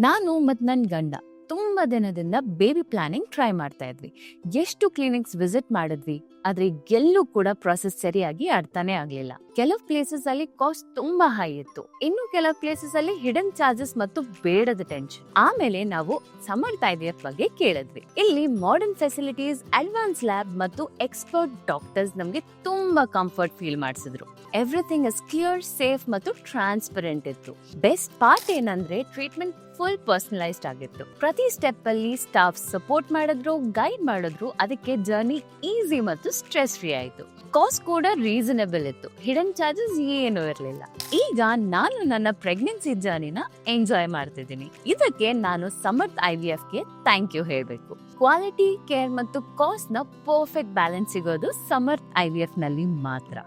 ನಾನು ಮತ್ತು ನನ್ನ ಗಂಡ ತುಂಬಾ ದಿನದಿಂದ ಬೇಬಿ ಪ್ಲಾನಿಂಗ್ ಟ್ರೈ ಮಾಡ್ತಾ ಇದ್ವಿ. ಎಷ್ಟು ಕ್ಲಿನಿಕ್ಸ್ ವಿಸಿಟ್ ಮಾಡಿದ್ವಿ, ಆದ್ರೆ ಎಲ್ಲೂ ಕೂಡ ಪ್ರೊಸೆಸ್ ಸರಿಯಾಗಿ ಅರ್ಥನೇ ಆಗ್ಲಿಲ್ಲ. ಕೆಲವು ಪ್ಲೇಸಸ್ ಅಲ್ಲಿ ಕಾಸ್ಟ್ ತುಂಬಾ ಹೈ ಇತ್ತು, ಇನ್ನು ಕೆಲವು ಪ್ಲೇಸಸ್ ಅಲ್ಲಿ ಹಿಡನ್ ಚಾರ್ಜಸ್ ಮತ್ತು ಬೇಡದ ಟೆನ್ಷನ್. ಆಮೇಲೆ ನಾವು ಸಮರ್ಥ್ IVF ಬಗ್ಗೆ ಕೇಳಿದ್ವಿ. ಇಲ್ಲಿ ಮಾಡರ್ನ್ ಫೆಸಿಲಿಟೀಸ್, ಅಡ್ವಾನ್ಸ್ ಲ್ಯಾಬ್ ಮತ್ತು ಎಕ್ಸ್ಪರ್ಟ್ ಡಾಕ್ಟರ್ಸ್ ನಮ್ಗೆ ತುಂಬಾ ಕಂಫರ್ಟ್ ಫೀಲ್ ಮಾಡಿಸಿದ್ರು. ಎವ್ರಿಥಿಂಗ್ ಇಸ್ ಕ್ಲಿಯರ್, ಸೇಫ್ ಮತ್ತು ಟ್ರಾನ್ಸ್ಪರೆಂಟ್ ಇತ್ತು. ಬೆಸ್ಟ್ ಪಾರ್ಟ್ ಏನಂದ್ರೆ ಟ್ರೀಟ್ಮೆಂಟ್ ಫುಲ್ ಪರ್ಸನಲೈಸ್ಡ್ ಆಗಿತ್ತು. ಪ್ರತಿ ಸ್ಟೆಪ್ ಅಲ್ಲಿ ಸ್ಟಾಫ್ ಸಪೋರ್ಟ್ ಮಾಡಿದ್ರು, ಗೈಡ್ ಮಾಡಿದ್ರು. ಅದಕ್ಕೆ ಜರ್ನಿ ಈಸಿ ಮತ್ತು ಸ್ಟ್ರೆಸ್ ಫ್ರೀ ಆಯ್ತು. ಕಾಸ್ಟ್ ಕೂಡ ರೀಸನಬಲ್ ಇತ್ತು, ಹಿಡನ್ ಚಾರ್ಜಸ್ ಏನೂ ಇರಲಿಲ್ಲ. ಈಗ ನಾನು ನನ್ನ ಪ್ರೆಗ್ನೆನ್ಸಿ ಜರ್ನಿನ ಎಂಜಾಯ್ ಮಾಡ್ತಿದ್ದೀನಿ. ಇದಕ್ಕೆ ನಾನು ಸಮರ್ಥ್ IVF ಗೆ ಥ್ಯಾಂಕ್ ಯು ಹೇಳ್ಬೇಕು. ಕ್ವಾಲಿಟಿ, ಕೇರ್ ಮತ್ತು ಕಾಸ್ಟ್ ನ ಪರ್ಫೆಕ್ಟ್ ಬ್ಯಾಲೆನ್ಸ್ ಸಿಗೋದು ಸಮರ್ಥ್ IVF ನಲ್ಲಿ ಮಾತ್ರ.